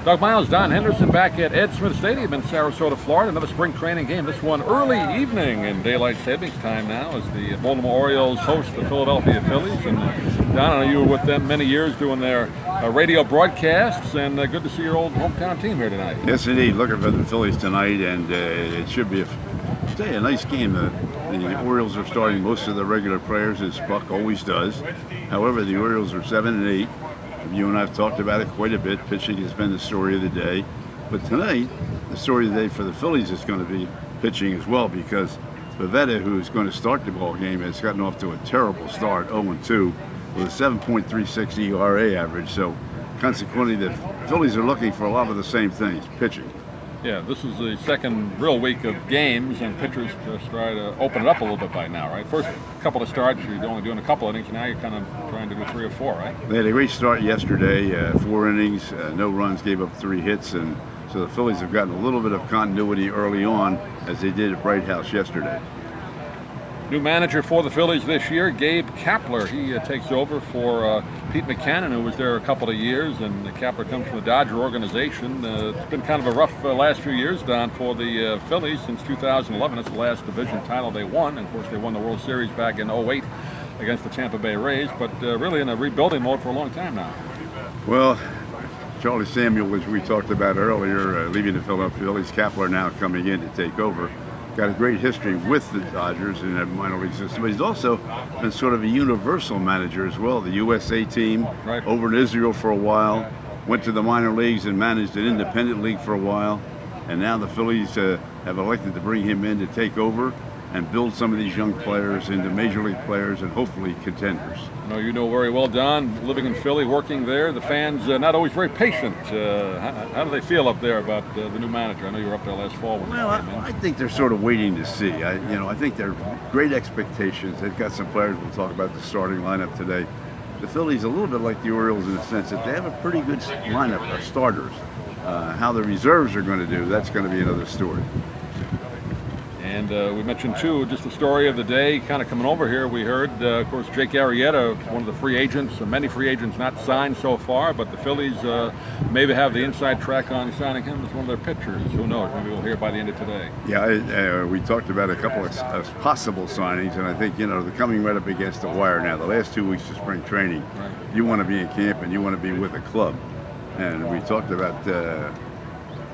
Doug Miles, Don Henderson back at Ed Smith Stadium in Sarasota, Florida. Another spring training game. This one early evening in daylight savings time now as the Baltimore Orioles host the Philadelphia Phillies. And Don, I know you were with them many years doing their radio broadcasts, and good to see your old hometown team here tonight. Yes, indeed. Looking for the Phillies tonight, and it should be a nice game. The Orioles are starting most of the regular players, as Buck always does. However, the Orioles are 7-8. You and I have talked about it quite a bit. Pitching has been the story of the day. But tonight, the story of the day for the Phillies is going to be pitching as well, because Arrieta, who's going to start the ball game, has gotten off to a terrible start, 0-2, with a 7.36 ERA average. So consequently, the Phillies are looking for a lot of the same things, pitching. Yeah, this is the second real week of games, and pitchers just try to open it up a little bit by now, right? First couple of starts, you're only doing a couple innings. Now you're kind of trying to do 3 or 4, right? They had a great start yesterday, 4 innings, no runs, gave up 3 hits, and so the Phillies have gotten a little bit of continuity early on, as they did at Bright House yesterday. New manager for the Phillies this year, Gabe Kapler. He takes over for Pete Buchanan, who was there a couple of years, and Kapler comes from the Dodger organization. It's been kind of a rough last few years, Don, for the Phillies since 2011. It's the last division title they won. And of course, they won the World Series back in 2008 against the Tampa Bay Rays, but really in a rebuilding mode for a long time now. Well, Charlie Samuel, which we talked about earlier, leaving the Philadelphia Phillies, Kapler now coming in to take over. Got a great history with the Dodgers in that minor league system, but he's also been sort of a universal manager as well. The USA team, right, over in Israel for a while, went to the minor leagues and managed an independent league for a while, and now the Phillies have elected to bring him in to take over and build some of these young players into major league players and hopefully contenders. I know you know very well, Don, living in Philly, working there. The fans not always very patient. How do they feel up there about the new manager? I know you were up there last fall. Well, I think they're sort of waiting to see. I think they're great expectations. They've got some players. We'll talk about the starting lineup today. The Phillies a little bit like the Orioles in the sense that they have a pretty good lineup of starters. How the reserves are going to do, that's going to be another story. And we mentioned, too, just the story of the day kind of coming over here. We heard, of course, Jake Arrieta, one of the free agents, many free agents not signed so far, but the Phillies maybe have the inside track on signing him as one of their pitchers. Who knows? Maybe we'll hear by the end of today. Yeah, we talked about a couple of possible signings, and I think, they're coming right up against the wire now. The last 2 weeks of spring training, right, you want to be in camp and you want to be with a club. And we talked about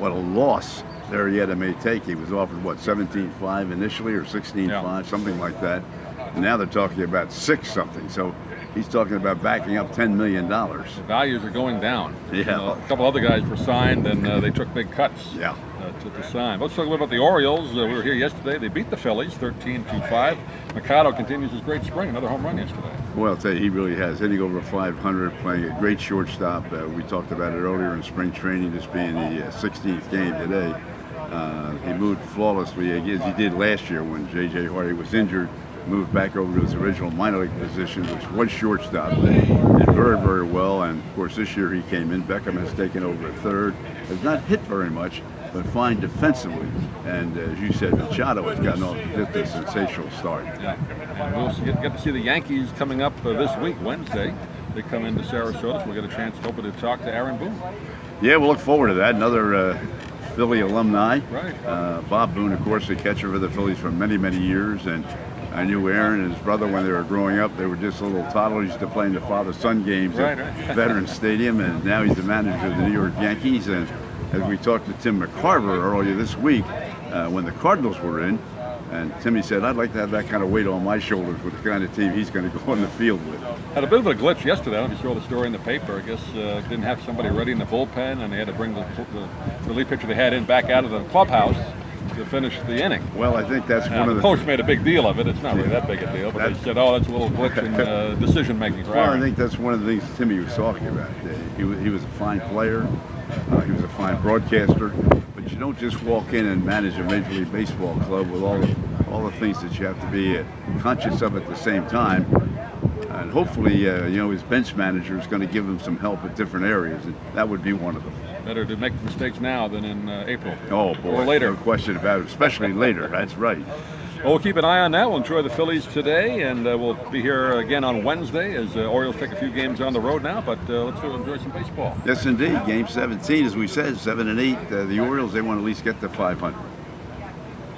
what a loss Arrieta may take. He was offered, 17.5 initially, or 16.5, yeah, something like that. And now they're talking about 6 something. So he's talking about backing up $10 million. The values are going down. Yeah. A couple other guys were signed, and they took big cuts. Yeah. To sign. Let's talk a little about the Orioles. We were here yesterday. They beat the Phillies 13-5. Mikado continues his great spring. Another home run yesterday. Well, I'll tell you, he really has. Hitting over 500, playing a great shortstop. We talked about it earlier in spring training, this being the 16th game today. He moved flawlessly, as he did last year when J.J. Hardy was injured. Moved back over to his original minor league position, which was shortstop. Did very, very well. And, of course, this year he came in. Beckham has taken over at third. Has not hit very much, but fine defensively. And as you said, Machado has gotten off to a sensational start. Yeah, and we'll get to see the Yankees coming up this week, Wednesday. They come into Sarasota, so we'll get a chance hopefully to talk to Aaron Boone. Yeah, we'll look forward to that. Another Philly alumni. Right. Bob Boone, of course, the catcher for the Phillies for many, many years. And I knew Aaron and his brother when they were growing up. They were just little toddlers, used to play in the father-son games at Veterans Stadium. And now he's the manager of the New York Yankees. And as we talked to Tim McCarver earlier this week, when the Cardinals were in, and Timmy said, I'd like to have that kind of weight on my shoulders with the kind of team he's going to go on the field with. Had a bit of a glitch yesterday. I don't know if you saw the story in the paper. I guess didn't have somebody ready in the bullpen, and they had to bring the relief pitcher they had in back out of the clubhouse to finish the inning. Well, I think that's one of the... Post made a big deal of it. It's not really that big a deal, but they said, that's a little glitch in decision-making. Well, I think that's one of the things Timmy was talking about. He was a fine player. He was a fine broadcaster. But you don't just walk in and manage a Major League Baseball club with all the things that you have to be conscious of at the same time. And hopefully, his bench manager is going to give him some help at different areas, and that would be one of them. Better to make mistakes now than in April. Oh, boy. Or later. No question about it, especially later. That's right. Well, we'll keep an eye on that. We'll enjoy the Phillies today, and we'll be here again on Wednesday as Orioles take a few games on the road now, but let's enjoy some baseball. Yes, indeed. Game 17, as we said, 7-8. The Orioles, they want to at least get to 500.